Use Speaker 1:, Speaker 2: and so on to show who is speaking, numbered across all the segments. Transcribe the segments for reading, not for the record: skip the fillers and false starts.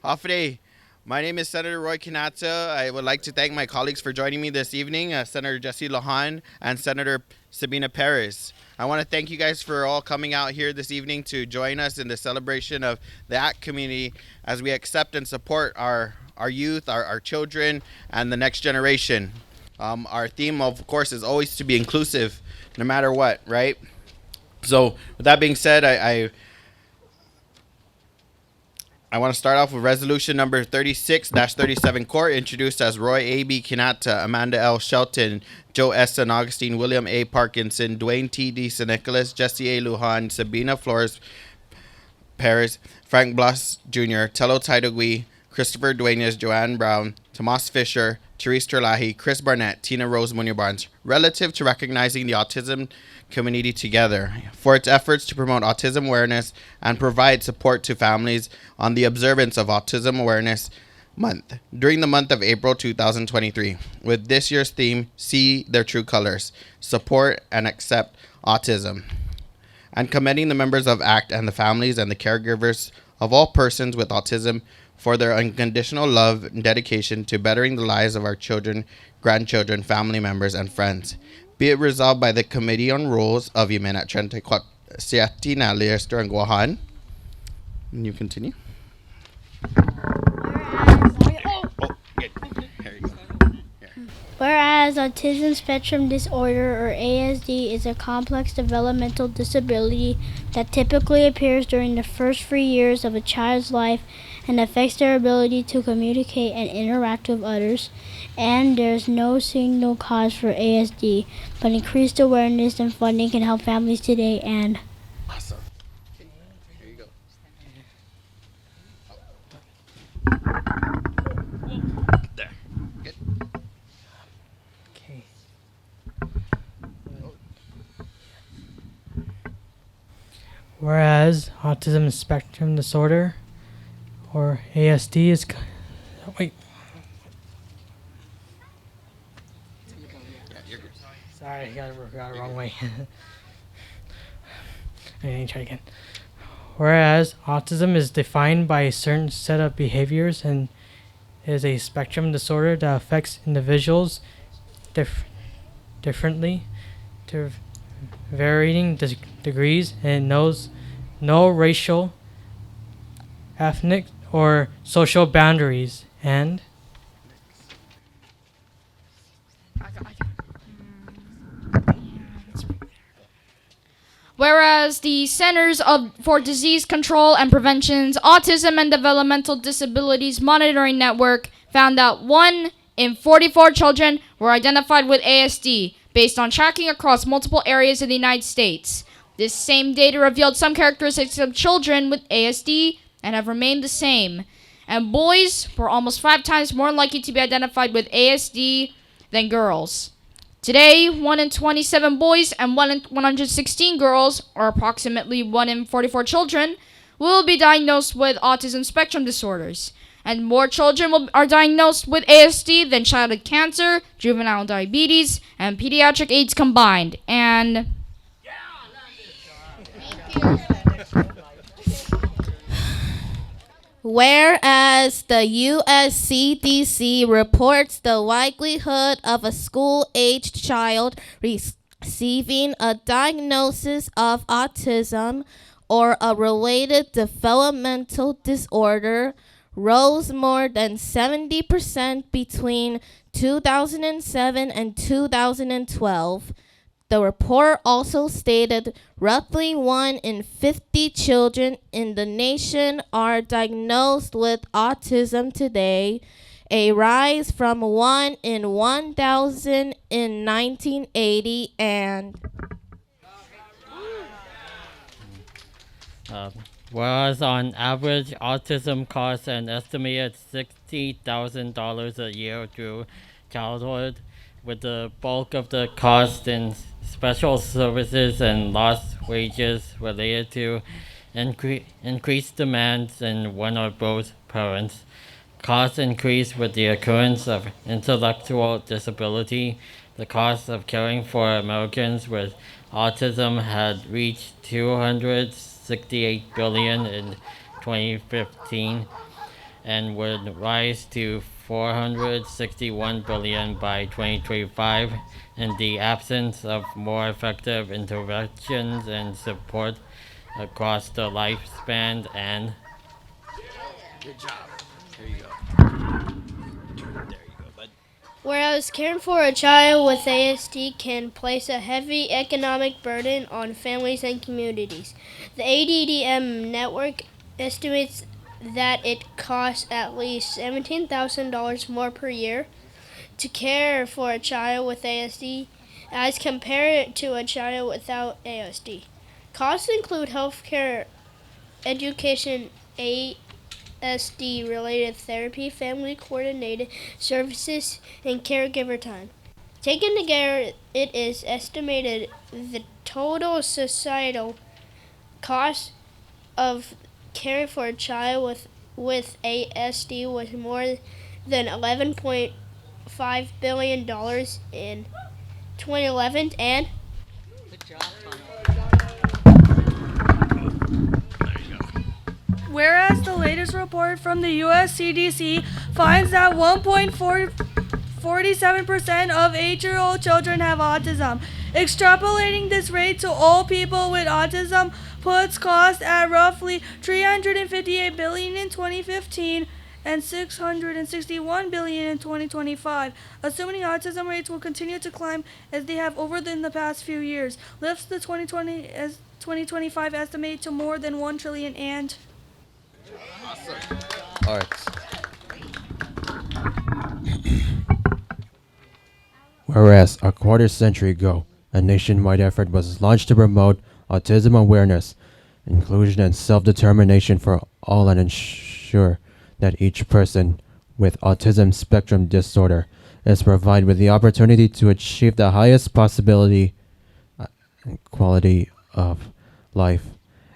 Speaker 1: Hafre. My name is Senator Roy Quinata. I would like to thank my colleagues for joining me this evening, Senator Jesse Lohan and Senator Sabina Perez. I want to thank you guys for all coming out here this evening to join us in the celebration of the ACT community as we accept and support our youth, our children, and the next generation. Our theme, of course, is always to be inclusive, no matter what, right? So, with that being said, I want to start off with resolution number 36-37 court, introduced as Roy A.B. Quinata, Amanda L. Shelton, Joe S. San Augustine, William A. Parkinson, Dwayne T. D. San Nicholas, Jesse A. Lujan, Sabina Flores Perez, Frank Blas Jr., Tello Taidogui, Christopher Duenas, Joanne Brown, Tomas Fisher, Therese Terlahi, Chris Barnett, Tina Rose Munoz Barnes, relative to recognizing the Autism Community Together for its efforts to promote autism awareness and provide support to families on the observance of Autism Awareness Month during the month of April 2023, with this year's theme, See Their True Colors, Support and Accept Autism, and commending the members of ACT and the families and the caregivers of all persons with autism for their unconditional love and dedication to bettering the lives of our children, grandchildren, family members, and friends. Be it resolved by the Committee on Rules of Yemen 34 na Lister and Guahan. And you continue.
Speaker 2: Whereas autism spectrum disorder, or ASD, is a complex developmental disability that typically appears during the first 3 years of a child's life and affects their ability to communicate and interact with others, and there's no single cause for ASD, but increased awareness and funding can help families today and
Speaker 1: Awesome. Okay, here you go. There. Good.
Speaker 3: Okay. Whereas autism spectrum disorder, or ASD, is wait.
Speaker 1: Yeah, you're good.
Speaker 3: Sorry, I got it wrong way. I need to try again. Whereas autism is defined by a certain set of behaviors and is a spectrum disorder that affects individuals differently to varying degrees and knows no racial, ethnic, or social boundaries, and
Speaker 4: Whereas the for Disease Control and Prevention's Autism and Developmental Disabilities Monitoring Network found that 1 in 44 children were identified with ASD based on tracking across multiple areas in the United States. This same data revealed some characteristics of children with ASD and have remained the same. And boys were almost 5 times more likely to be identified with ASD than girls. Today, 1 in 27 boys and 1 in 116 girls, or approximately 1 in 44 children, will be diagnosed with autism spectrum disorders. And more children are diagnosed with ASD than childhood cancer, juvenile diabetes, and pediatric AIDS combined. And
Speaker 5: Whereas the US CDC reports the likelihood of a school-aged child receiving a diagnosis of autism or a related developmental disorder rose more than 70% between 2007 and 2012. The report also stated roughly 1 in 50 children in the nation are diagnosed with autism today, a rise from 1 in 1,000 in 1980 and
Speaker 6: Whereas on average, autism costs an estimated $60,000 a year through childhood, with the bulk of the cost in special services and lost wages related to increased demands in one or both parents. Costs increase with the occurrence of intellectual disability. The cost of caring for Americans with autism had reached $268 billion in 2015, and would rise to 461 billion by 2025 in the absence of more effective interventions and support across the lifespan. And
Speaker 2: Whereas caring for a child with ASD can place a heavy economic burden on families and communities. The ADDM network estimates that it costs at least $17,000 more per year to care for a child with ASD as compared to a child without ASD. Costs include healthcare, education, ASD related therapy, family coordinated services, and caregiver time. Taken together, it is estimated the total societal cost of caring for a child with ASD was more than $11.5 billion in 2011 and
Speaker 7: Whereas the latest report from the US CDC finds that 1.47% of 8-year-old children have autism. Extrapolating this rate to all people with autism puts cost at roughly 358 billion in 2015 and 661 billion in 2025. Assuming autism rates will continue to climb as they have over in the past few years, lifts the 2025 estimate to more than 1 trillion and
Speaker 8: All right. Whereas a quarter century ago, a nationwide effort was launched to promote autism awareness, inclusion, and self-determination for all and ensure that each person with autism spectrum disorder is provided with the opportunity to achieve the highest possibility and quality of life.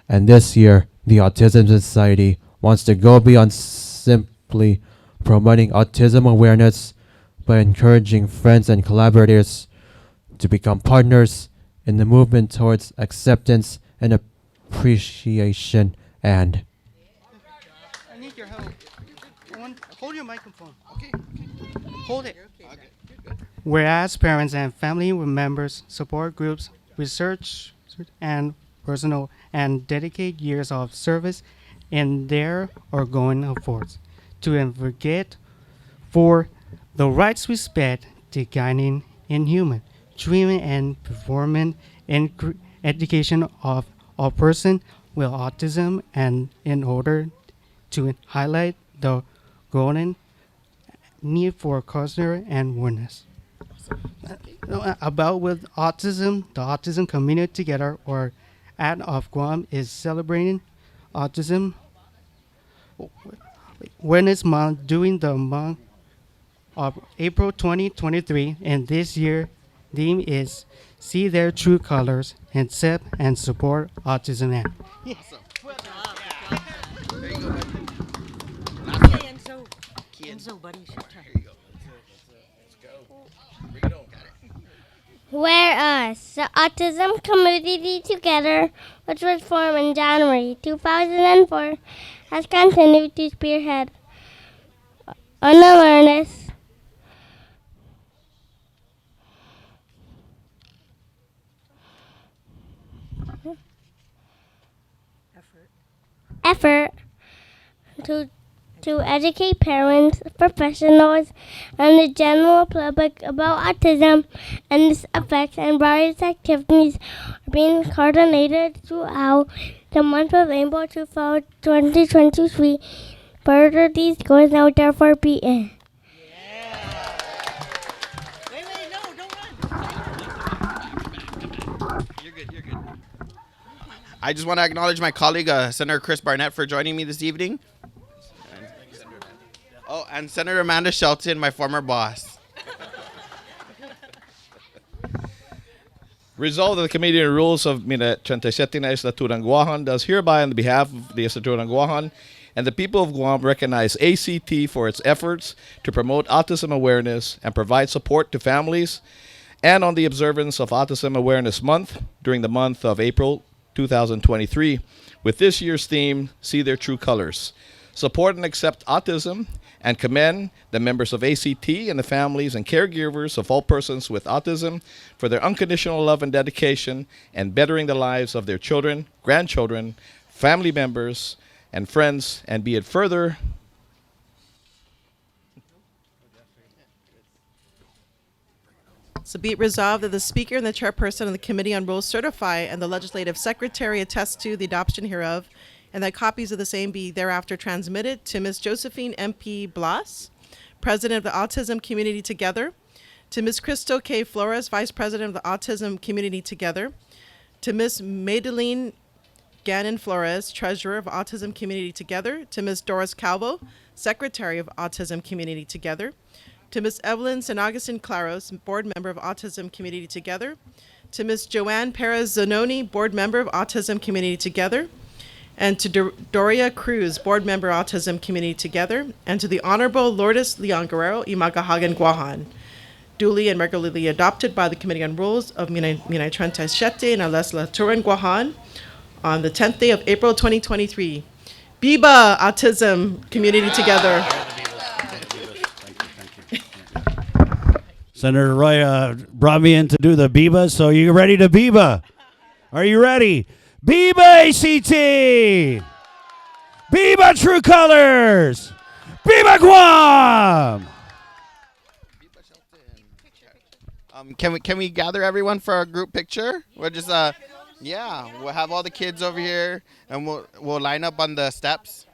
Speaker 8: And this year, the Autism Society wants to go beyond simply promoting autism awareness by encouraging friends and collaborators to become partners in the movement towards acceptance and appreciation and
Speaker 9: I need your help. Hold your microphone. Okay. Hold it. Whereas parents and family members, support groups, research, and personal and dedicate years of service in their ongoing efforts to advocate for the rights respect to guiding in human, treatment and performance in education of a person with autism and in order to highlight the growing need for culture and awareness. About with autism, the Autism Community Together or AD of Guam is celebrating Autism Awareness Month during the month of April 2023, and this year theme is See Their True Colors, Accept and Support Autism Act.
Speaker 2: Whereas the Autism Community Together, which was formed in January 2004, has continued to spearhead an awareness effort to educate parents, professionals, and the general public about autism and its effects, and various activities are being coordinated throughout the month of April 2023. Further, these goals now therefore be in.
Speaker 1: I just want to acknowledge my colleague, Senator Chris Barnett, for joining me this evening. Oh, and Senator Amanda Shelton, my former boss.
Speaker 10: Resolved that the Committee on Rules of 37 na Eslaturan Guahan does hereby on the behalf of the Eslaturan Guahan and the people of Guam recognize ACT for its efforts to promote autism awareness and provide support to families, and on the observance of Autism Awareness Month during the month of April 2023 with this year's theme, See Their True Colors. support and accept autism, and commend the members of ACT and the families and caregivers of all persons with autism for their unconditional love and dedication and bettering the lives of their children, grandchildren, family members, and friends, and be it further
Speaker 11: So be it resolved that the Speaker and the Chairperson of the Committee on Rules certify and the Legislative Secretary attest to the adoption hereof, and that copies of the same be thereafter transmitted to Ms. Josephine M.P. Blas, President of the Autism Community Together, to Ms. Crystal K. Flores, Vice President of the Autism Community Together, to Ms. Madeline Gannon Flores, Treasurer of Autism Community Together, to Ms. Doris Calvo, Secretary of Autism Community Together, to Ms. Evelyn San Agustin Claros, Board Member of Autism Community Together, to Ms. Joanne Perez Zanoni, Board Member of Autism Community Together, and to Doria Cruz, Board Member Autism Community Together, and to the Honorable Lourdes Leon Guerrero y Magahagan Guahan, duly and regularly adopted by the Committee on Rules of Minay 37 and Ales La Turan Guahan on the 10th day of April 2023. Biba Autism Community Together.
Speaker 12: Senator Roy brought me in to do the Biba, so you ready to Biba? Are you ready? Biba ACT! Biba True Colors! Biba Guam!
Speaker 1: Can we gather everyone for a group picture? We'll just yeah, we'll have all the kids over here, and we'll line up on the steps.